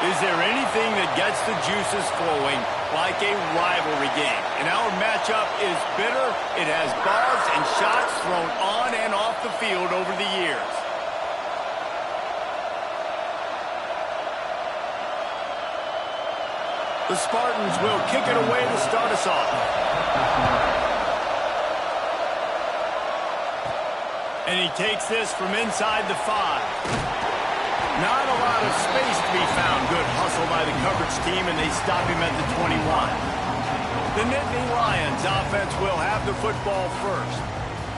Is there anything that gets the juices flowing like a rivalry game? And our matchup is bitter. It has buzz and shots thrown on and off the field over the years. The Spartans will kick it away to start us off. And he takes this from inside the 5. Not a lot of space to be found. Good hustle by the coverage team, and they stop him at the 21. The Nittany Lions offense will have the football first.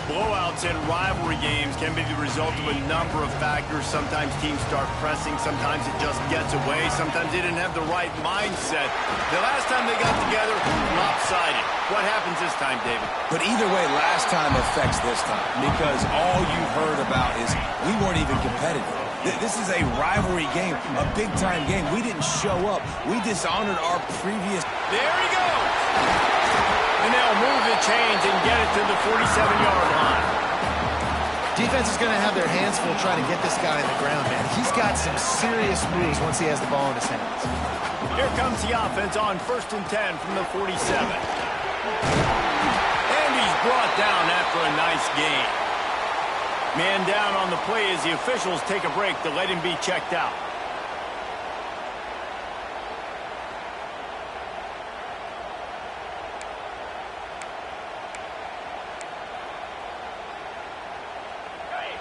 Blowouts in rivalry games can be the result of a number of factors. Sometimes teams start pressing. Sometimes it just gets away. Sometimes they didn't have the right mindset. The last time they got together, lopsided. What happens this time, David? But either way, last time affects this time because all you've heard about is we weren't even competitive. This is a rivalry game, a big-time game. We didn't show up. We dishonored our previous... There he goes! And they'll move the chains and get it to the 47-yard line. Defense is going to have their hands full trying to get this guy in the ground, man. He's got some serious moves once he has the ball in his hands. Here comes the offense on 1st and 10 from the 47. And he's brought down after a nice gain. Man down on the play as the officials take a break to let him be checked out.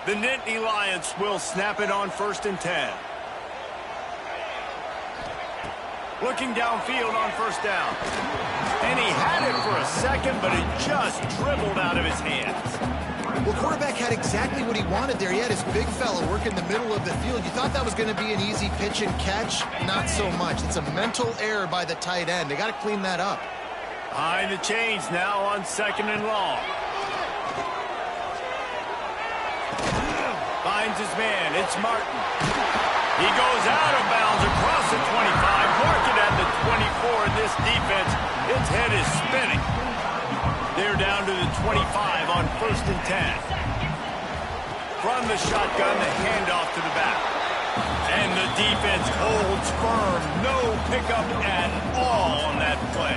The Nittany Lions will snap it on 1st and 10. Looking downfield on 1st down. And he had it for a second, but it just dribbled out of his hands. Well, quarterback had exactly what he wanted there. He had his big fella work in the middle of the field. You thought that was going to be an easy pitch and catch? Not so much. It's a mental error by the tight end. They got to clean that up. Behind the chains now on 2nd and long. Finds his man. It's Martin. He goes out of bounds across the 25. Mark it at the 24. This defense, its head is spinning. They're down to the 25 on 1st and 10. From the shotgun, the handoff to the back. And the defense holds firm. No pickup at all on that play.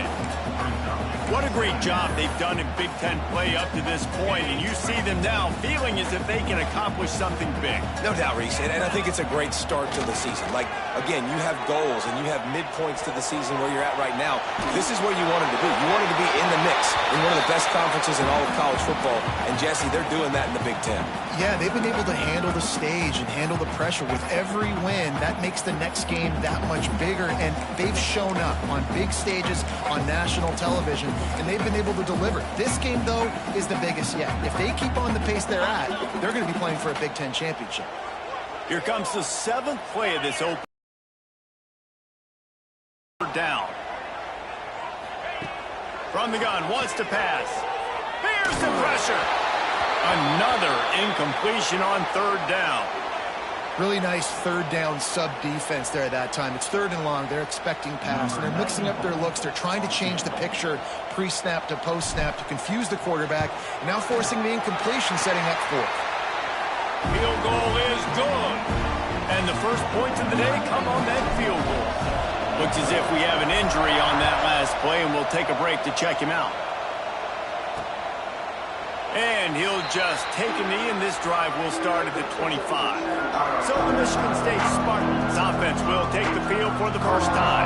What a great job they've done in Big Ten play up to this point, and you see them now feeling as if they can accomplish something big. No doubt, Reese, and I think it's a great start to the season. Like, again, you have goals and you have midpoints to the season where you're at right now. This is where you wanted to be. You wanted to be in the mix in one of the best conferences in all of college football, and Jesse, they're doing that in the Big Ten. Yeah, they've been able to handle the stage and handle the pressure. With every win, that makes the next game that much bigger, and they've shown up on big stages on national television, and they've been able to deliver. This game, though, is the biggest yet. If they keep on the pace they're at, they're going to be playing for a Big Ten championship. Here comes the 7th play of this open down. From the gun, wants to pass. Here's the pressure. Another incompletion on 3rd down. Really nice 3rd down sub-defense there at that time. It's 3rd and long. They're expecting pass, and they're mixing up their looks. They're trying to change the picture pre-snap to post-snap to confuse the quarterback, and now forcing the incompletion, setting up 4th. Field goal is good. And the first points of the day come on that field goal. Looks as if we have an injury on that last play, and we'll take a break to check him out. And he'll just take a knee, and this drive will start at the 25. So the Michigan State Spartans offense will take the field for the first time.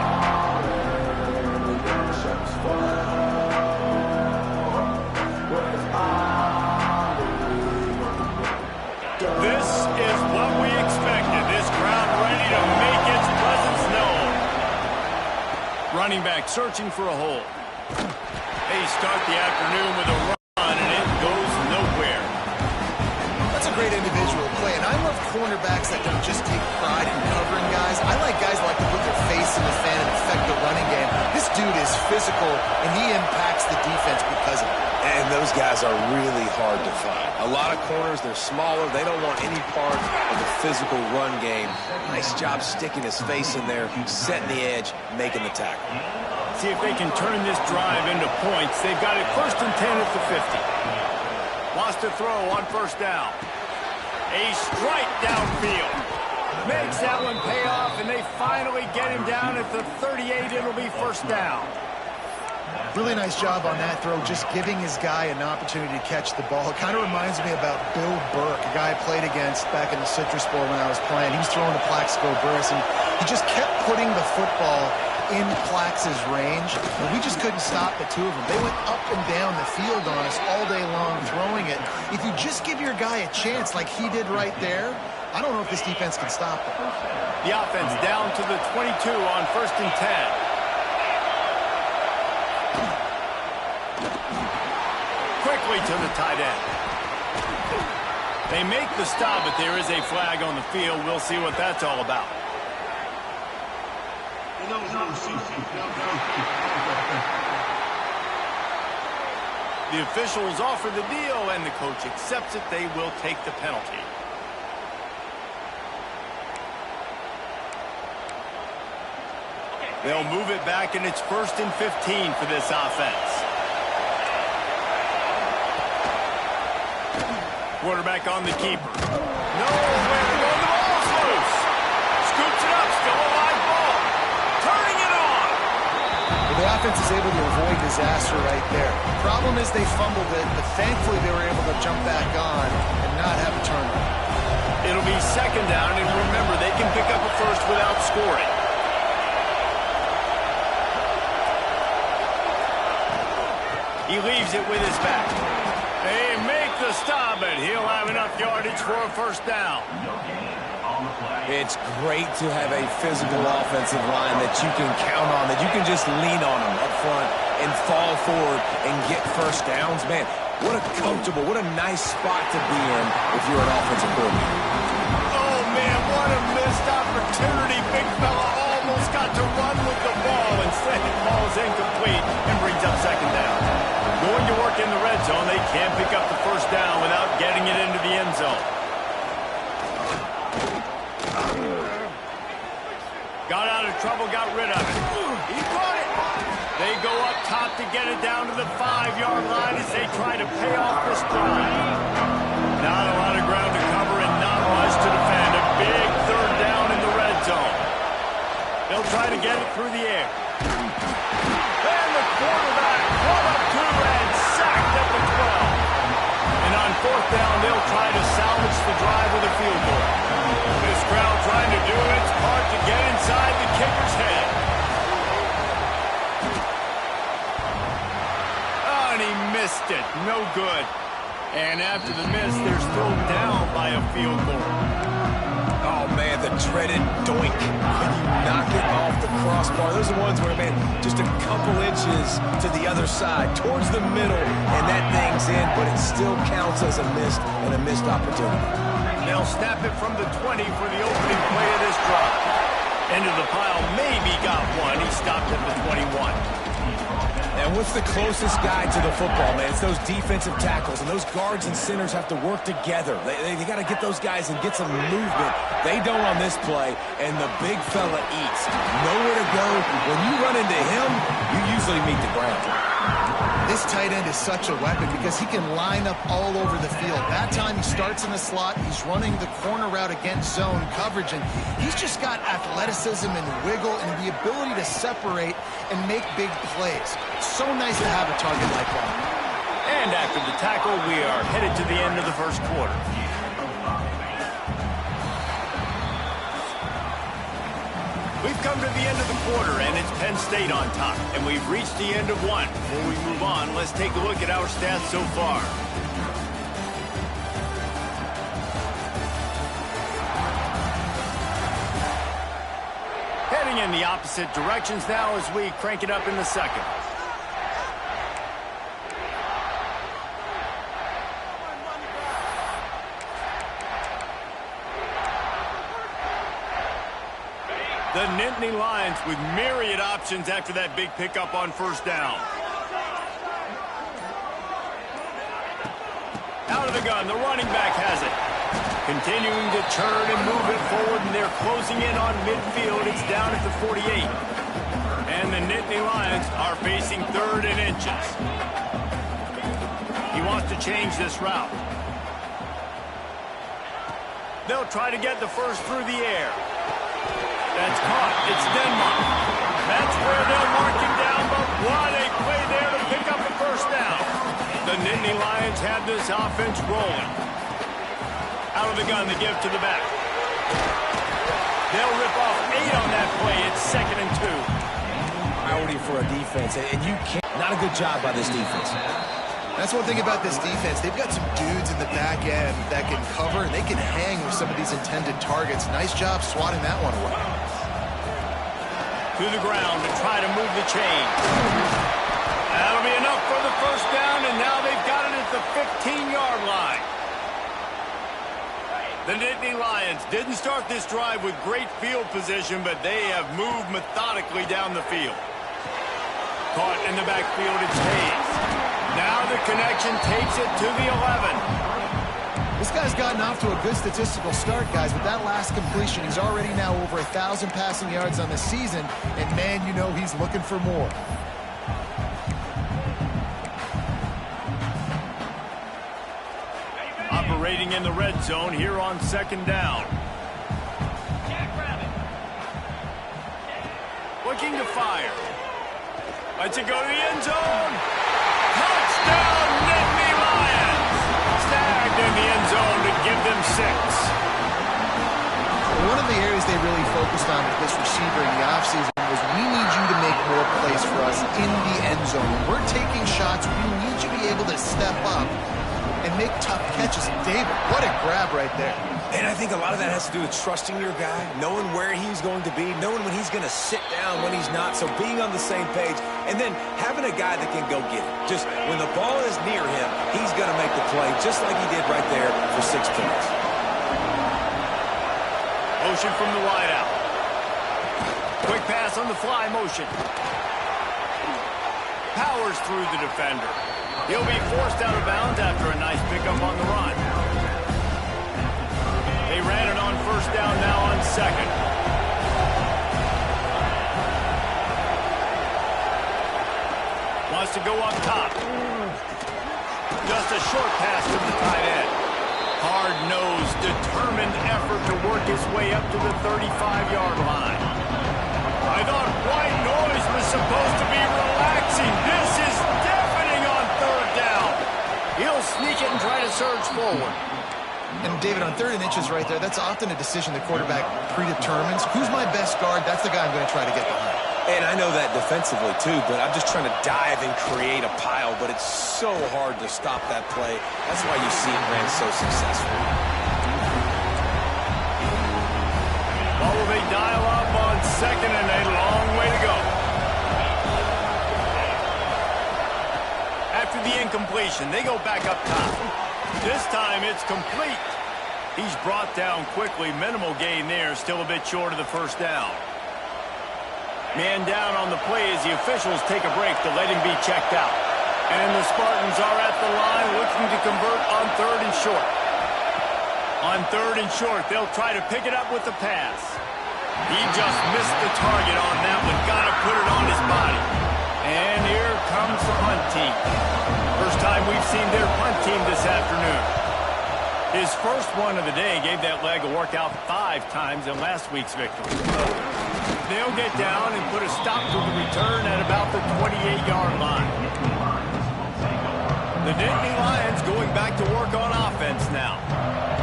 This is what we expected. This crowd ready to make its presence known. Running back searching for a hole. They start the afternoon with a run. And it goes nowhere. That's a great individual play, and I love cornerbacks that don't just take pride in covering guys. I like guys that like to put their face in the fan and affect the running game. This dude is physical, and he impacts the defense because of it. And those guys are really hard to find. A lot of corners, they're smaller. They don't want any part of the physical run game. Nice job sticking his face in there, setting the edge, making the tackle. See if they can turn this drive into points. They've got it 1st and 10 at the 50. Wants to throw on 1st down. A strike downfield. Makes that one pay off, and they finally get him down at the 38. It'll be first down. Really nice job on that throw, just giving his guy an opportunity to catch the ball. It kind of reminds me about Bill Burke, a guy I played against back in the Citrus Bowl when I was playing. He was throwing to Plaxico Burress, and he just kept putting the football in Plax's range, and we just couldn't stop the two of them. They went up and down the field on us all day long throwing it. If you just give your guy a chance like he did right there, I don't know if this defense can stop it. The offense down to the 22 on 1st and 10. Quickly to the tight end. They make the stop, but there is a flag on the field. We'll see what that's all about. The officials offer the deal, and the coach accepts it. They will take the penalty. They'll move it back, and it's 1st and 15 for this offense. Quarterback on the keeper. Nowhere to go. The ball's loose. Scoops it up. Still a live ball. Turning it on. Well, the offense is able to avoid disaster right there. Problem is they fumbled it, but thankfully they were able to jump back on and not have a turnover. It'll be 2nd down, and remember, they can pick up a first without scoring. He leaves it with his back. They make the stop, and he'll have enough yardage for a first down. It's great to have a physical offensive line that you can count on, that you can just lean on them up front and fall forward and get first downs. Man, what a comfortable, what a nice spot to be in if you're an offensive coordinator. Oh, man, what a missed opportunity. Big fella almost got to run with the ball. Instead, it falls incomplete and brings up 2nd down. Going to work in the red zone, they can't pick up the first down without getting it into the end zone. Got out of trouble, got rid of it. He caught it. They go up top to get it down to the 5-yard line as they try to pay off this drive. Not a lot of ground to cover and not much to defend. A big 3rd down in the red zone. They'll try to get it through the air. And the quarterback brought up 2 and sacked at the 12. And on 4th down, they'll try to salvage the drive with a field goal. This crowd trying to do its part to get inside the kicker's head. Oh, and he missed it. No good. And after the miss, they're still down by a field goal. Oh, man, the dreaded doink when you knock it off the crossbar. Those are ones where, man, just a couple inches to the other side, towards the middle, and that thing's in, but it still counts as a missed opportunity. They'll snap it from the 20 for the opening play of this drive. Into the pile, maybe got one. He stopped at the 21. And what's the closest guy to the football, man? It's those defensive tackles, and those guards and centers have to work together. They got to get those guys and get some movement. They don't on this play, and the big fella eats. Nowhere to go. When you run into him, you usually meet the ground. This tight end is such a weapon because he can line up all over the field. That time he starts in the slot, he's running the corner route against zone coverage, and he's just got athleticism and wiggle and the ability to separate and make big plays. So nice to have a target like that. And after the tackle, we are headed to the end of the first quarter. We've come to the end of the quarter, and it's Penn State on top. And we've reached the end of one. Before we move on, let's take a look at our stats so far. Heading in the opposite directions now as we crank it up in the second. The Nittany Lions with myriad options after that big pickup on first down. Out of the gun, the running back has it. Continuing to turn and move it forward, and they're closing in on midfield. It's down at the 48. And the Nittany Lions are facing 3rd and inches. He wants to change this route. They'll try to get the first through the air. That's It's Denmark. That's where they'll mark him down, but what a play there to pick up a first down. The Nittany Lions have this offense rolling. Out of the gun, they give to the back. They'll rip off 8 on that play. It's 2nd and 2. Priority for a defense, and you can't. Not a good job by this defense. That's one thing about this defense. They've got some dudes in the back end that can cover, and they can hang with some of these intended targets. Nice job swatting that one away. To the ground to try to move the chain. That'll be enough for the first down, and now they've got it at the 15-yard line. The Nittany Lions didn't start this drive with great field position, but they have moved methodically down the field. Caught in the backfield, it's Hayes. Now the connection takes it to the 11. This guy's gotten off to a good statistical start, guys. With that last completion, he's already now over 1,000 passing yards on the season, and man, you know he's looking for more. Operating in the red zone here on 2nd down. Looking to fire. Lets it go to the end zone. Touchdown, Nittany Lions. Snagged in the end zone to give them 6. One of the areas they really focused on with this receiver in the offseason was we need you to make more plays for us in the end zone. When we're taking shots, we need you to be able to step up and make tough catches. And David, what a grab right there. And I think a lot of that has to do with trusting your guy, knowing where he's going to be, knowing when he's going to sit down, when he's not. So being on the same page, and then having a guy that can go get it. Just when the ball is near him, he's going to make the play, just like he did right there for 6 points. Motion from the wideout. Quick pass on the fly motion. Powers through the defender. He'll be forced out of bounds after a nice pickup on the run. They ran it on first down, now on 2nd. Wants to go up top. Just a short pass to the tight end. Hard-nosed, determined effort to work his way up to the 35-yard line. I thought white noise was supposed to be relaxing. This is deafening on 3rd down. He'll sneak it and try to surge forward. And David, on 3rd and inches right there, that's often a decision the quarterback predetermines. Who's my best guard? That's the guy I'm going to try to get behind. And I know that defensively, too, but I'm just trying to dive and create a pile, but it's so hard to stop that play. That's why you see him ran so successful. What will they dial up on 2nd and a long way to go? After the incompletion, they go back up top. This time it's complete. He's brought down quickly. Minimal gain there. Still a bit short of the first down. Man down on the play as the officials take a break to let him be checked out. And the Spartans are at the line looking to convert on 3rd and short. On 3rd and short, they'll try to pick it up with the pass. He just missed the target on that one. Got to put it on his body. And here comes the punt team. First time we've seen their punt team this afternoon. His first one of the day gave that leg a workout 5 times in last week's victory. They'll get down and put a stop to the return at about the 28-yard line. The Nittany Lions going back to work on offense now.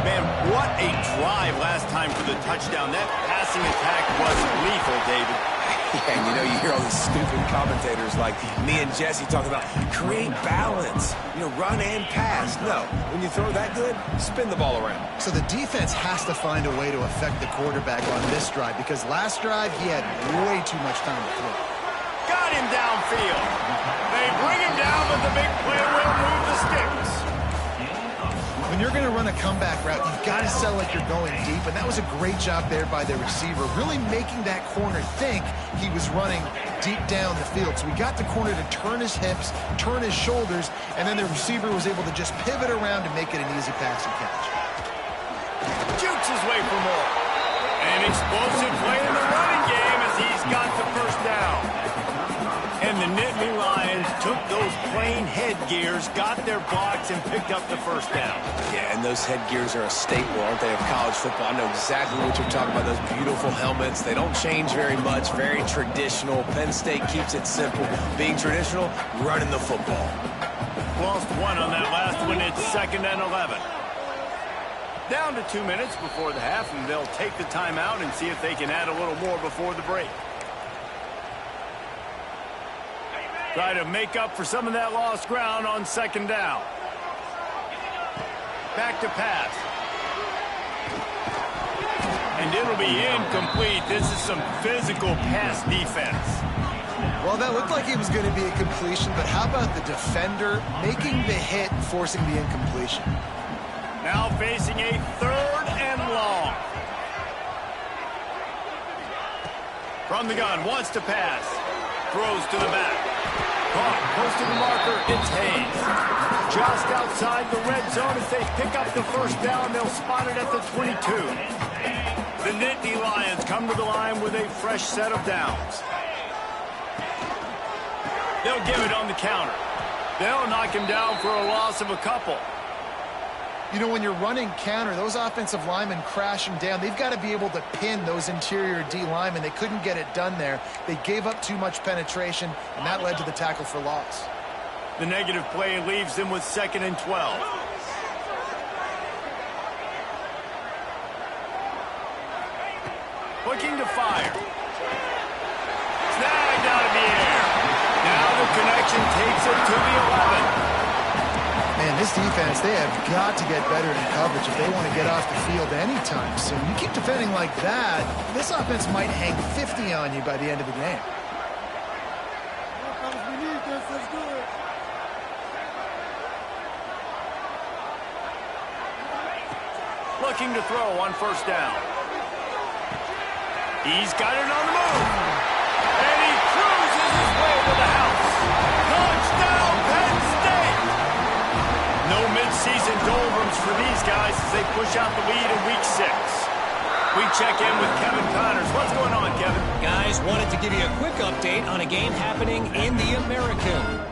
Man, what a drive last time for the touchdown. That passing attack was lethal, David. Yeah, and you know, you hear all these stupid commentators like me and Jesse talking about create balance, run and pass. No, when you throw that good, spin the ball around. So the defense has to find a way to affect the quarterback on this drive, because last drive he had way too much time to throw. Got him downfield. They bring him down, but the big play will move the sticks. When you're going to run a comeback route, you've got to sell like you're going deep, and that was a great job there by the receiver, really making that corner think he was running deep down the field. So we got the corner to turn his hips, turn his shoulders, and then the receiver was able to just pivot around and make it an easy pass and catch. Jukes his way for more. An explosive play in the running game as he's got the first down. And the Nittany Lions took those those plain headgears, got their blocks, and picked up the first down. Yeah, and those headgears are a staple, aren't they, of college football? I know exactly what you're talking about, those beautiful helmets. They don't change very much, very traditional. Penn State keeps it simple. Being traditional, running the football. Lost one on that last one. It's 2nd and 11. Down to 2 minutes before the half, and they'll take the timeout and see if they can add a little more before the break. Try to make up for some of that lost ground on 2nd down. Back to pass. And it'll be incomplete. This is some physical pass defense. Well, that looked like it was going to be a completion, but how about the defender making the hit and forcing the incompletion? Now facing a 3rd and long. From the gun, wants to pass. Throws to the back. Caught, close to the marker, it's Hayes. Just outside the red zone as they pick up the first down. They'll spot it at the 22. The Nittany Lions come to the line with a fresh set of downs. They'll give it on the counter. They'll knock him down for a loss of a couple. You know, when you're running counter, those offensive linemen crashing down, they've got to be able to pin those interior D linemen. They couldn't get it done there. They gave up too much penetration, and that led to the tackle for loss. The negative play leaves them with 2nd and 12. Looking to fire. Snagged out of the air. Now the connection takes it to the 11. Man, this defense, they have got to get better in coverage if they want to get off the field anytime soon. You keep defending like that, this offense might hang 50 on you by the end of the game. Looking to throw on 1st down. He's got it on the move. And he cruises his way to the house. Touchdown, Penn State! No mid-season doldrums for these guys as they push out the lead in Week 6. We check in with Kevin Connors. What's going on, Kevin? Guys, wanted to give you a quick update on a game happening in the American.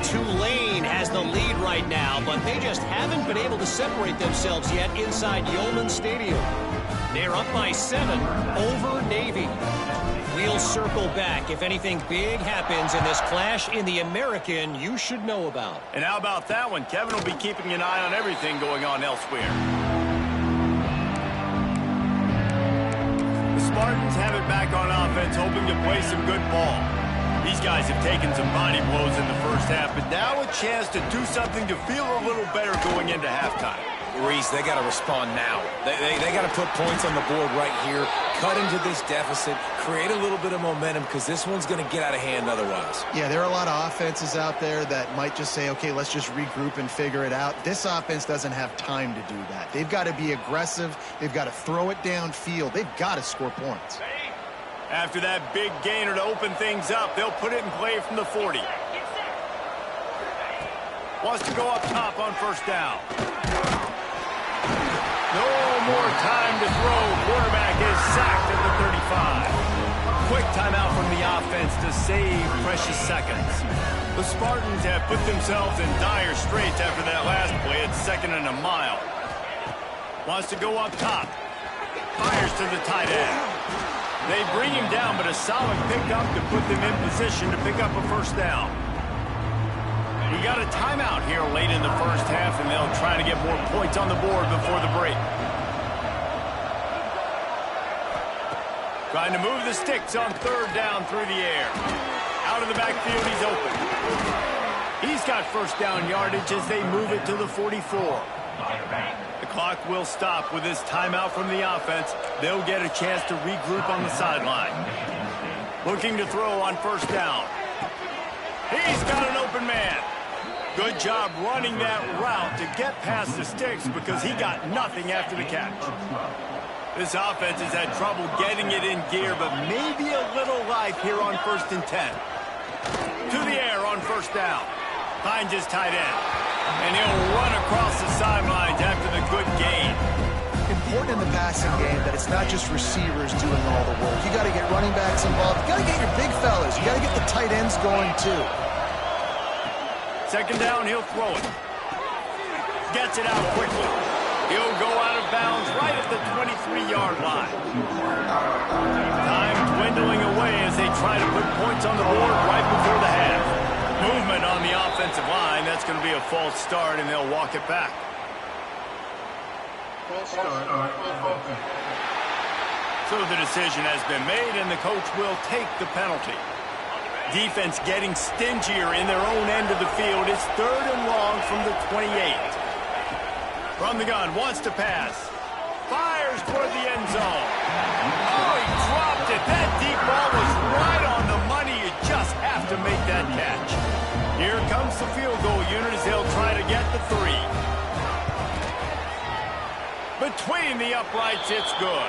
Tulane has the lead right now, but they just haven't been able to separate themselves yet inside Yeoman Stadium. They're up by 7 over Navy. We'll circle back if anything big happens in this clash in the American you should know about. And how about that one? Kevin will be keeping an eye on everything going on elsewhere. The Spartans have it back on offense, hoping to play some good ball. These guys have taken some body blows in the first half, but now a chance to do something to feel a little better going into halftime. Reese, they got to respond now. They got to put points on the board right here, cut into this deficit, create a little bit of momentum because this one's going to get out of hand otherwise. Yeah, there are a lot of offenses out there that might just say, okay, let's just regroup and figure it out. This offense doesn't have time to do that. They've got to be aggressive. They've got to throw it downfield. They've got to score points. After that big gainer to open things up, they'll put it in play from the 40. Wants to go up top on 1st down. No more time to throw. Quarterback is sacked at the 35. Quick timeout from the offense to save precious seconds. The Spartans have put themselves in dire straits after that last play. It's 2nd and a mile. Wants to go up top. Fires to the tight end. They bring him down, but a solid pickup to put them in position to pick up a 1st down. We got a timeout here late in the first half, and they'll try to get more points on the board before the break. Trying to move the sticks on 3rd down through the air. Out of the backfield, he's open. He's got 1st down yardage as they move it to the 44. The clock will stop with this timeout from the offense. They'll get a chance to regroup on the sideline. Looking to throw on 1st down. He's got an open man. Good job running that route to get past the sticks because he got nothing after the catch. This offense has had trouble getting it in gear, but maybe a little life here on 1st and 10. To the air on 1st down. Finds his tight end. And he'll run across the sidelines after the good gain. Important in the passing game that it's not just receivers doing all the work. You got to get running backs involved. You got to get your big fellas. You got to get the tight ends going too. Second down, he'll throw it. Gets it out quickly. He'll go out of bounds right at the 23-yard line. Time dwindling away as they try to put points on the board right before the half. Movement on the offensive line. That's going to be a false start, and they'll walk it back. So the decision has been made, and the coach will take the penalty. Defense getting stingier in their own end of the field. It's 3rd and long from the 28. From the gun, wants to pass. Fires toward the end zone. Oh, he dropped it. That deep ball was right on the money. You just have to make that catch. Here comes the field goal unit as they'll try to get the 3. Between the uprights, it's good.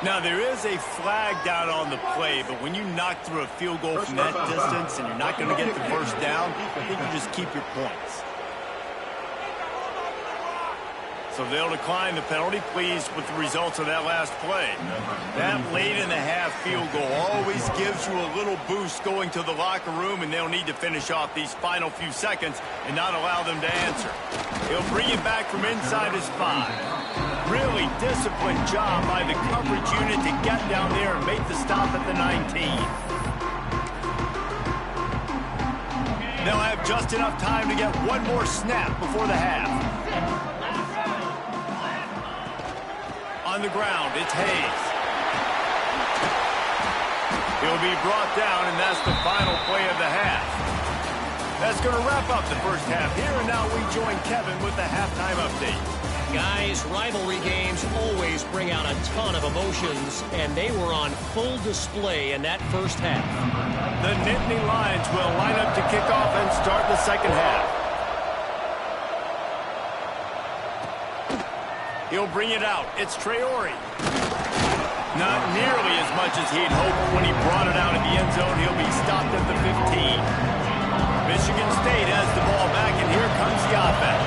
Now, there is a flag down on the play, but when you knock through a field goal from that distance and you're not going to get the first down, I think you just keep your points. So they'll decline the penalty, pleased with the results of that last play. That late-in-the-half field goal always gives you a little boost going to the locker room, and they'll need to finish off these final few seconds and not allow them to answer. He'll bring it back from inside his 5. Really disciplined job by the coverage unit to get down there and make the stop at the 19. They'll have just enough time to get one more snap before the half. On the ground, it's Hayes. He'll be brought down, and that's the final play of the half. That's going to wrap up the first half here, and now we join Kevin with the halftime update. Guys, rivalry games always bring out a ton of emotions, and they were on full display in that first half. The Nittany Lions will line up to kick off and start the second half. He'll bring it out. It's Traore. Not nearly as much as he'd hoped when he brought it out in the end zone. He'll be stopped at the 15. Michigan State has the ball back, and here comes the offense.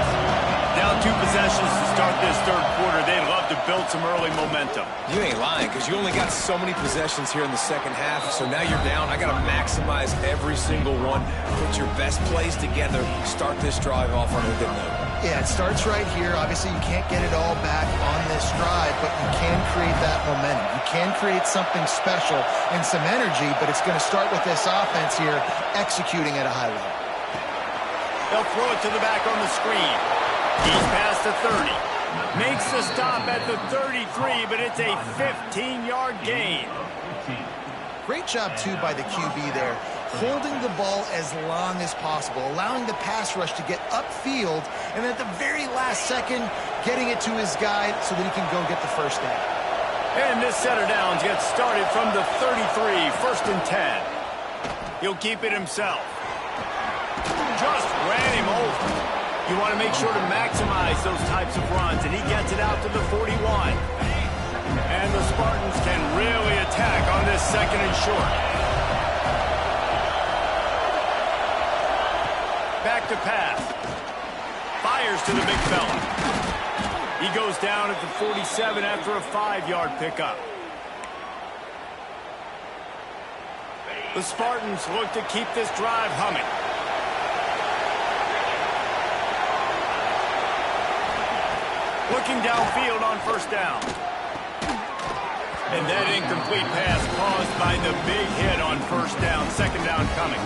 Down 2 possessions to start this third quarter. They'd love to build some early momentum. You ain't lying, because you only got so many possessions here in the second half, so now you're down. I got to maximize every single one. Put your best plays together. Start this drive off on a good note. Yeah, it starts right here. Obviously, you can't get it all back on this drive, but you can create that momentum. You can create something special and some energy, but it's going to start with this offense here executing at a high level. They'll throw it to the back on the screen. He's past the 30. Makes the stop at the 33, but it's a 15-yard gain. Great job, too, by the QB there, holding the ball as long as possible, allowing the pass rush to get upfield, and at the very last second, getting it to his guy so that he can go get the first down. And this set of downs gets started from the 33, 1st and 10. He'll keep it himself. Just ran him over. You want to make sure to maximize those types of runs, and he gets it out to the 41. And the Spartans can really attack on this 2nd and short. Back to pass. Fires to the big fella. He goes down at the 47 after a 5-yard pickup. The Spartans look to keep this drive humming. Looking downfield on 1st down. And that incomplete pass caused by the big hit on 1st down. 2nd down coming.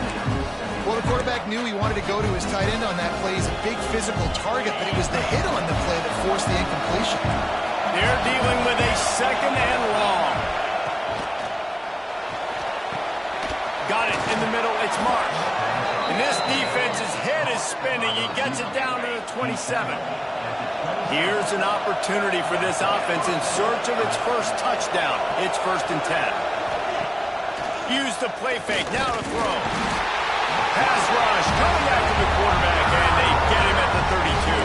Well, the quarterback knew he wanted to go to his tight end on that play. He's a big physical target, but it was the hit on the play that forced the incompletion. They're dealing with a 2nd and long. Got it in the middle. It's Mark. And this defense's head is spinning. He gets it down to the 27. Here's an opportunity for this offense in search of its first touchdown. It's 1st and 10. Use the play fake. Now to throw. Pass rush coming after the quarterback, and they get him at the 32.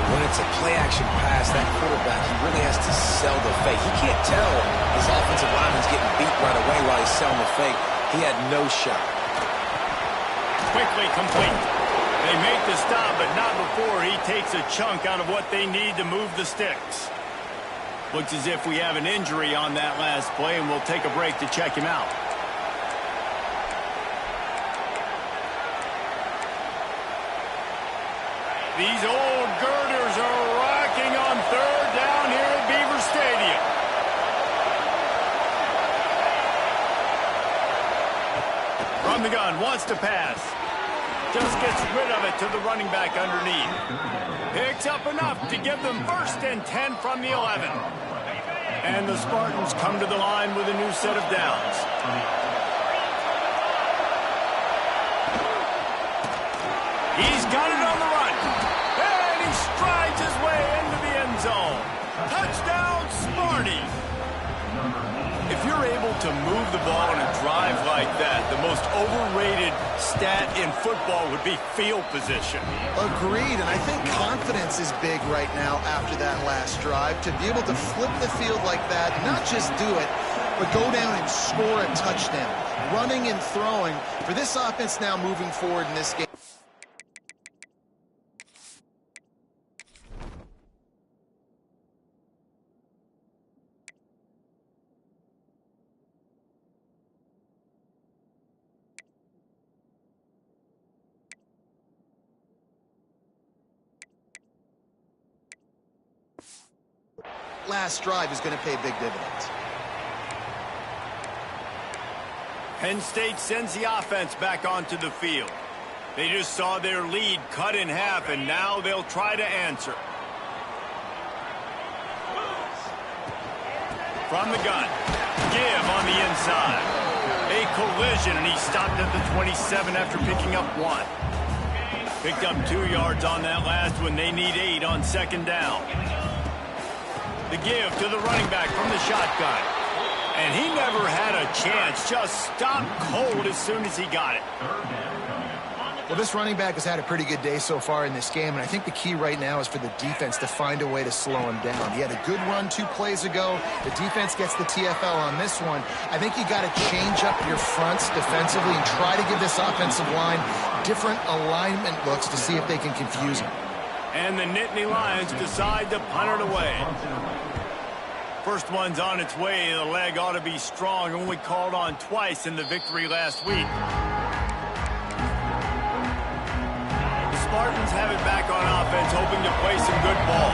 When it's a play-action pass, that quarterback, he really has to sell the fake. He can't tell his offensive lineman's getting beat right away while he's selling the fake. He had no shot. Quickly complete. They make the stop, but not before he takes a chunk out of what they need to move the sticks. Looks as if we have an injury on that last play, and we'll take a break to check him out. These old girders are rocking on third down here at Beaver Stadium. From the gun, wants to pass. Just gets rid of it to the running back underneath. Picks up enough to give them 1st and 10 from the 11. And the Spartans come to the line with a new set of downs. He's got it on the run. And he strides his way into the end zone. Touchdown, Sparty. If you're able to move the ball in a drive like that, the most overrated stat in football would be field position. Agreed, and I think confidence is big right now after that last drive. To be able to flip the field like that, not just do it, but go down and score a touchdown. Running and throwing for this offense now moving forward in this game. Last drive is going to pay big dividends. Penn State sends the offense back onto the field. They just saw their lead cut in half, and now they'll try to answer. From the gun, give on the inside. A collision, and he stopped at the 27 after picking up 1. Picked up 2 yards on that last one. They need 8 on 2nd down. The give to the running back from the shotgun. And he never had a chance. Just stopped cold as soon as he got it. Well, this running back has had a pretty good day so far in this game, and I think the key right now is for the defense to find a way to slow him down. He had a good run 2 plays ago. The defense gets the TFL on this one. I think you got to change up your fronts defensively and try to give this offensive line different alignment looks to see if they can confuse him. And the Nittany Lions decide to punt it away. First one's on its way. The leg ought to be strong. Only called on twice in the victory last week. The Spartans have it back on offense, hoping to play some good ball.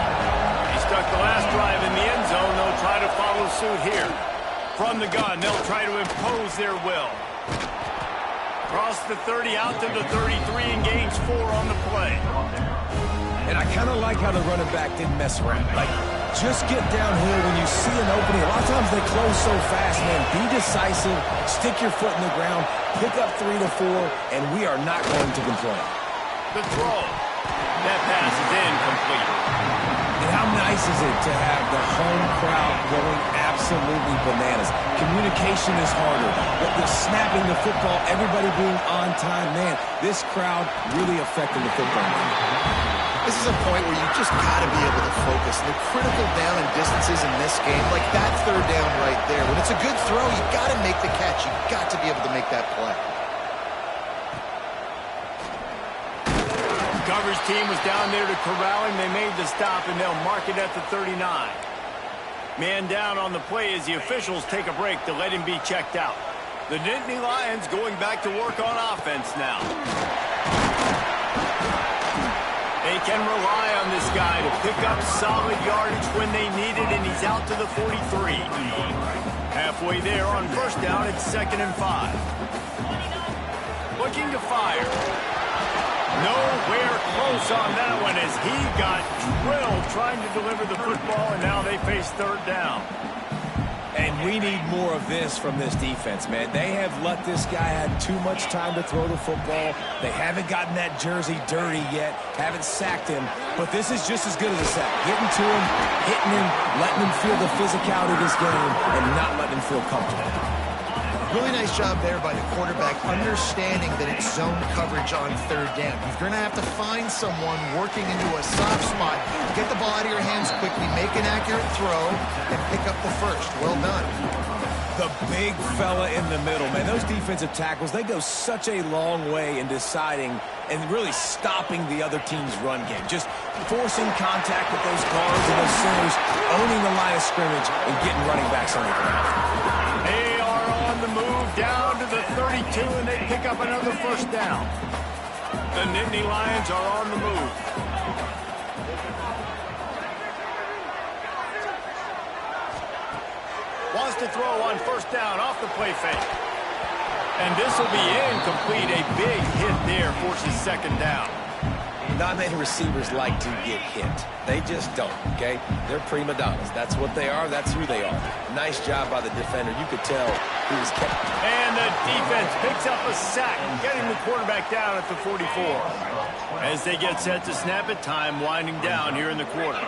He stuck the last drive in the end zone. They'll try to follow suit here. From the gun, they'll try to impose their will. Cross the 30 out to the 33 and gains 4 on the play. And I kind of like how the running back didn't mess around. Like, just get downhill when you see an opening. A lot of times they close so fast, man. Be decisive, stick your foot in the ground, pick up 3 to 4, and we are not going to complain. The throw. That pass is incomplete. And how nice is it to have the home crowd going absolutely bananas? Communication is harder. The snapping the football, everybody being on time. Man, this crowd really affecting the football game. This is a point where you just got to be able to focus. The critical down and distances in this game, like that 3rd down right there. When it's a good throw, you got to make the catch. You got to be able to make that play. The coverage team was down there to corral him. They made the stop, and they'll mark it at the 39. Man down on the play as the officials take a break to let him be checked out. The Nittany Lions going back to work on offense now. They can rely on this guy to pick up solid yardage when they need it, and he's out to the 43. Halfway there on 1st down, it's 2nd and 5. Looking to fire. Nowhere close on that one as he got drilled trying to deliver the football, and now they face 3rd down. And we need more of this from this defense, man. They have let this guy have too much time to throw the football. They haven't gotten that jersey dirty yet, haven't sacked him. But this is just as good as a sack. Getting to him, hitting him, letting him feel the physicality of this game, and not letting him feel comfortable. Really nice job there by the quarterback, understanding that it's zone coverage on 3rd down. You're going to have to find someone working into a soft spot, get the ball out of your hands quickly, make an accurate throw, and pick up the 1st. Well done. The big fella in the middle, man. Those defensive tackles, they go such a long way in deciding and really stopping the other team's run game. Just forcing contact with those guards and those centers, owning the line of scrimmage, and getting running backs on the ground. They are on the move down to the 32, and they pick up another 1st down. The Nittany Lions are on the move. to throw on first down off the play fake. And this will be incomplete. A big hit there forces second down. Not many receivers like to get hit. They just don't, okay? They're prima donnas. That's what they are. That's who they are. Nice job by the defender. You could tell he was kept. And the defense picks up a sack, getting the quarterback down at the 44. As they get set to snap it, time winding down here in the quarter.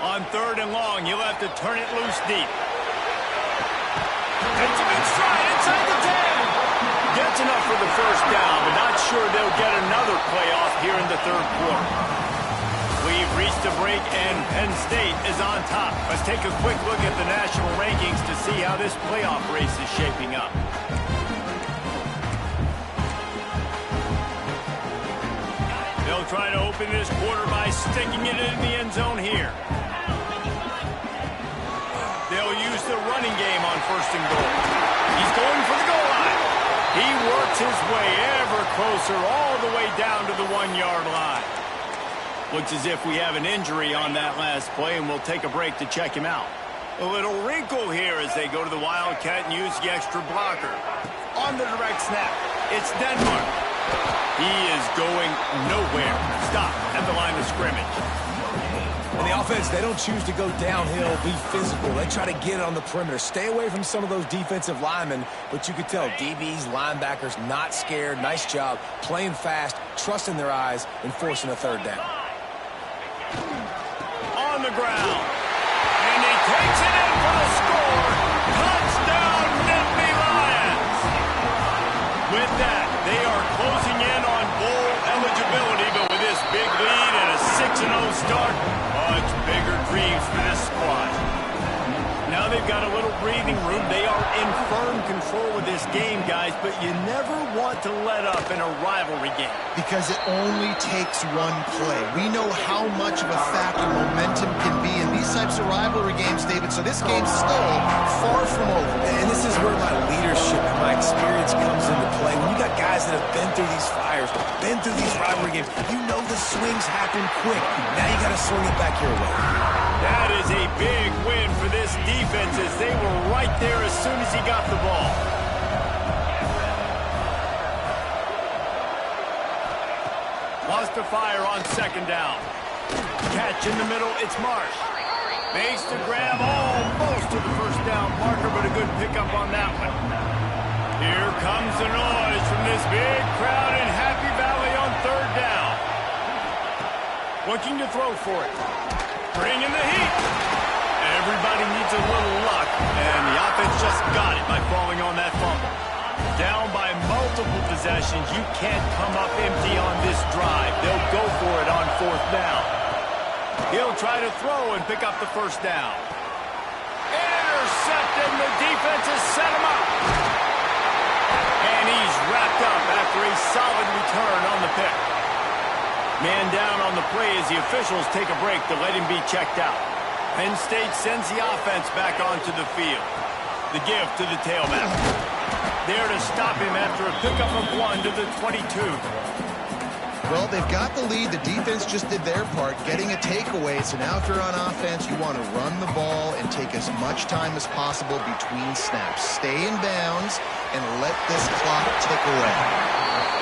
On 3rd and long, he'll have to turn it loose deep. It's a big stride inside the 10. Gets enough for the first down, but not sure they'll get another playoff here in the 3rd quarter. We've reached a break, and Penn State is on top. Let's take a quick look at the national rankings to see how this playoff race is shaping up. They'll try to open this quarter by sticking it in the end zone here. They'll use the running game on 1st and goal. He's going for the goal line. He works his way ever closer all the way down to the 1-yard line. Looks as if we have an injury on that last play, and we'll take a break to check him out. A little wrinkle here as they go to the Wildcat and use the extra blocker. On the direct snap, it's Denmark. He is going nowhere. Stop at the line of scrimmage. And the offense, they don't choose to go downhill, be physical. They try to get it on the perimeter. Stay away from some of those defensive linemen, but you could tell DBs, linebackers, not scared. Nice job playing fast, trusting their eyes, and forcing a 3rd down. On the ground. And he takes it in for the score. Touchdown, Nittany Lions. With that, they are closing in on bowl eligibility, but with this big lead and a 6-0 start, much bigger dreams for this squad. Now they've got a little breathing room. They are in firm control of this game, guys, but you never want to let up in a rivalry game. Because it only takes one play. We know how much of a factor momentum can be in these types of rivalry games, David, so this game's still far from over. And this is where my leadership and my experience comes into play. When you got guys that have been through these fires, been through these rivalry games, you know the swings happen quick. Now you got to swing it back your way. That is a big win for this defense as they were right there as soon as he got the ball. Lost to fire on 2nd down. Catch in the middle, it's Marsh. Makes the grab almost to the first down marker, but a good pickup on that one. Here comes the noise from this big crowd in Happy Valley on 3rd down. Looking to throw for it. Bringing the heat. Everybody needs a little luck, and the offense just got it by falling on that fumble. Down by multiple possessions, you can't come up empty on this drive. They'll go for it on 4th down. He'll try to throw and pick up the first down. Intercepted, and the defense has set him up. And he's wrapped up after a solid return on the pick. Man down on the play as the officials take a break to let him be checked out. Penn State sends the offense back onto the field. The give to the tailback. There to stop him after a pickup of 1 to the 22. Well, they've got the lead. The defense just did their part, getting a takeaway. So now if you're on offense, you want to run the ball and take as much time as possible between snaps. Stay in bounds and let this clock tick away.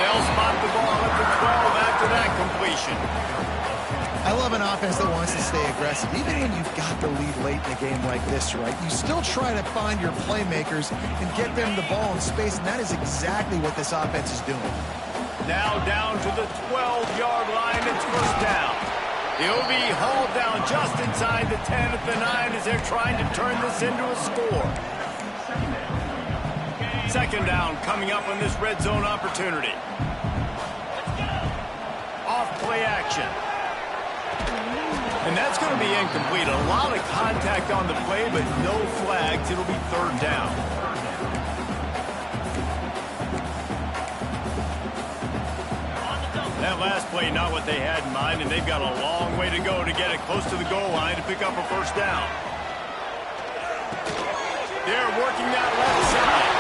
They'll spot the ball at the 12 after that completion. I love an offense that wants to stay aggressive. Even when you've got the lead late in a game like this, right, you still try to find your playmakers and get them the ball in space, and that is exactly what this offense is doing. Now down to the 12-yard line. It's first down. He'll be hauled down just inside the 10 at the 9 as they're trying to turn this into a score. 2nd down coming up on this red zone opportunity. Off play action. And that's going to be incomplete. A lot of contact on the play, but no flags. It'll be 3rd down. That last play, not what they had in mind, and they've got a long way to go to get it close to the goal line to pick up a first down. They're working that left side.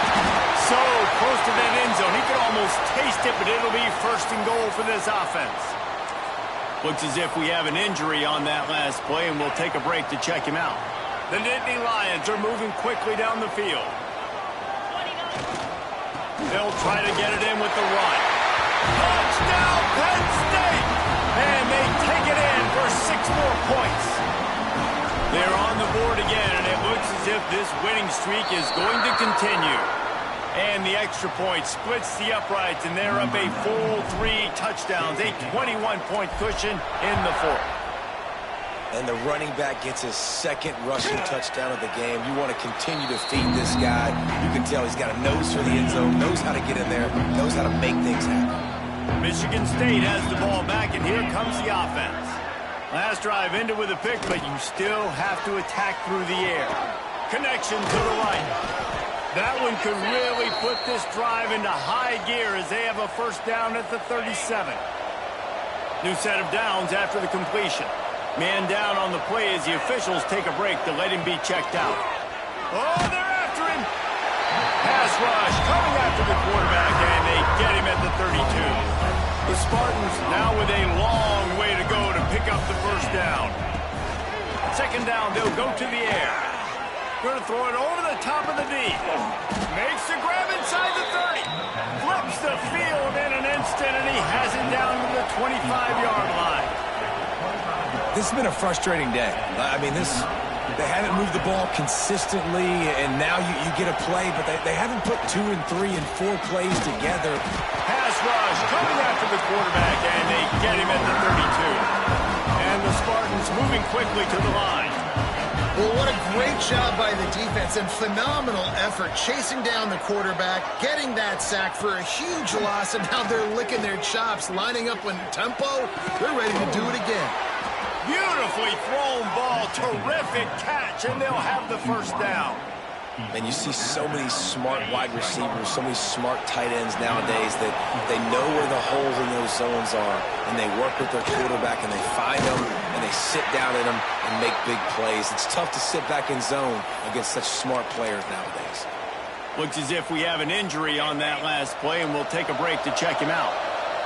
So close to that end zone. He could almost taste it, but it'll be 1st and goal for this offense. Looks as if we have an injury on that last play, and we'll take a break to check him out. The Nittany Lions are moving quickly down the field. They'll try to get it in with the run. Touchdown, Penn State! And they take it in for 6 more points. They're on the board again, and it looks as if this winning streak is going to continue. And the extra point splits the uprights, and they're up a full 3 touchdowns, a 21-point cushion in the fourth. And the running back gets his 2nd rushing touchdown of the game. You want to continue to feed this guy. You can tell he's got a nose for the end zone, knows how to get in there, knows how to make things happen. Michigan State has the ball back, and here comes the offense. Last drive ended with a pick, but you still have to attack through the air. Connection to the right. That one could really put this drive into high gear as they have a first down at the 37. New set of downs after the completion. Man down on the play as the officials take a break to let him be checked out. Oh, they're after him. Pass rush coming after the quarterback, and they get him at the 32. The Spartans now with a long way to go to pick up the first down. Second down, they'll go to the air. Going to throw it over the top of the D. Makes the grab inside the 30. Flips the field in an instant, and he has it down to the 25-yard line. This has been a frustrating day. I mean, they haven't moved the ball consistently, and now you get a play, but they haven't put 2 and 3 and 4 plays together. Pass rush coming after the quarterback, and they get him at the 32. And the Spartans moving quickly to the line. Well, what a great job by the defense and phenomenal effort chasing down the quarterback, getting that sack for a huge loss, and now they're licking their chops, lining up in tempo. They're ready to do it again. Beautifully thrown ball, terrific catch, and they'll have the first down. And you see so many smart wide receivers, so many smart tight ends nowadays that they know where the holes in those zones are, and they work with their quarterback, and they find them, and they sit down in them and make big plays. It's tough to sit back in zone against such smart players nowadays. Looks as if we have an injury on that last play, and we'll take a break to check him out.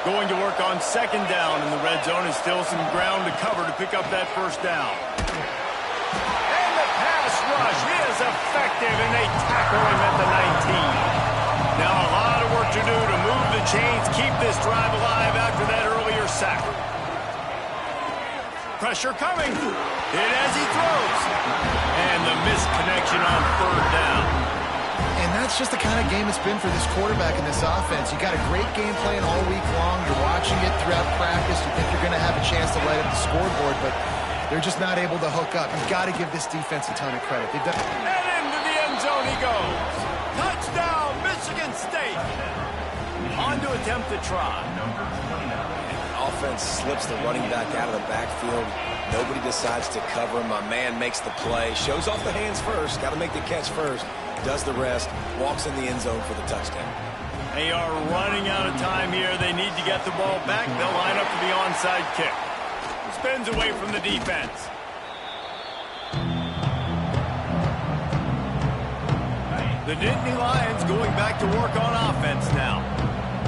Going to work on second down in the red zone, is still some ground to cover to pick up that first down. And the pass rush is effective, and they tackle him at the 19. Now a lot of work to do to move the chains, keep this drive alive after that earlier sack. Pressure coming. Hit as he throws. And the missed connection on third down. And that's just the kind of game it's been for this quarterback and this offense. You got a great game plan all week long. You're watching it throughout practice. You think you're going to have a chance to light up the scoreboard, but they're just not able to hook up. You've got to give this defense a ton of credit. They've done. And into the end zone he goes. Touchdown, Michigan State. On to attempt the try. Offense slips the running back out of the backfield. Nobody decides to cover him. My man makes the play. Shows off the hands first. Got to make the catch first. Does the rest. Walks in the end zone for the touchdown. They are running out of time here. They need to get the ball back. They'll line up for the onside kick. Spins away from the defense. The Nittany Lions going back to work on offense now.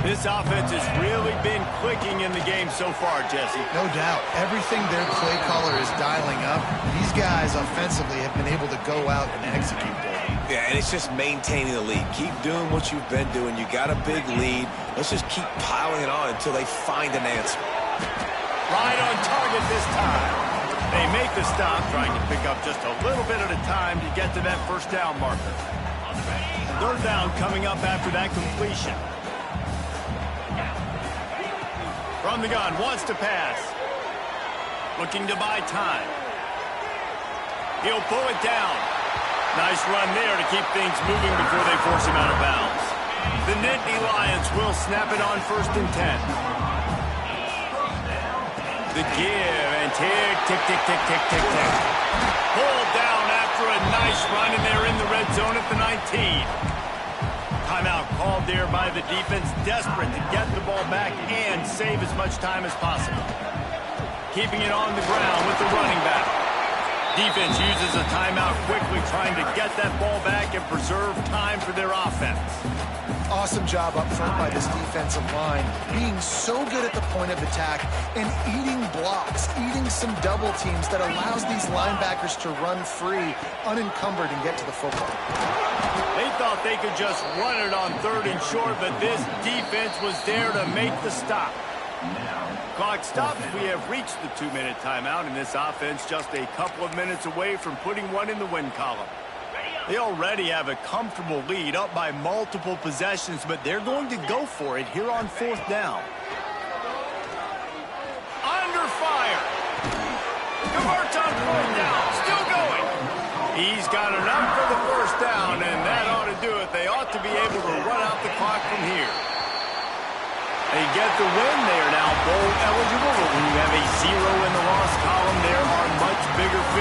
This offense has really been clicking in the game so far, Jesse. No doubt. Everything their play caller is dialing up, these guys offensively have been able to go out and execute there. Yeah, and it's just maintaining the lead. Keep doing what you've been doing. You got a big lead. Let's just keep piling it on until they find an answer. Right on target this time. They make the stop, trying to pick up just a little bit at a time to get to that first down marker. Third down coming up after that completion. From the gun, wants to pass. Looking to buy time. He'll pull it down. Nice run there to keep things moving before they force him out of bounds. The Nittany Lions will snap it on 1st and 10. The give and tick, tick, tick, tick, tick, tick, tick. Pulled down after a nice run, and they're in the red zone at the 19. Timeout called there by the defense, desperate to get the ball back and save as much time as possible. Keeping it on the ground with the running back. Defense uses a timeout quickly, trying to get that ball back and preserve time for their offense. Awesome job up front by this defensive line, being so good at the point of attack and eating blocks, eating some double teams that allows these linebackers to run free, unencumbered, and get to the football. They thought they could just run it on 3rd and short, but this defense was there to make the stop. Clock stops. We have reached the 2-minute timeout, and this offense just a couple of minutes away from putting one in the win column. They already have a comfortable lead, up by multiple possessions, but they're going to go for it here on 4th down. Under fire. Converts on 4th down. Still going. He's got enough for the 1st down, and that ought to do it. They ought to be able to run out the clock from here. They get the win. They are now bowl eligible, but when you have a 0 in the loss column, there are much bigger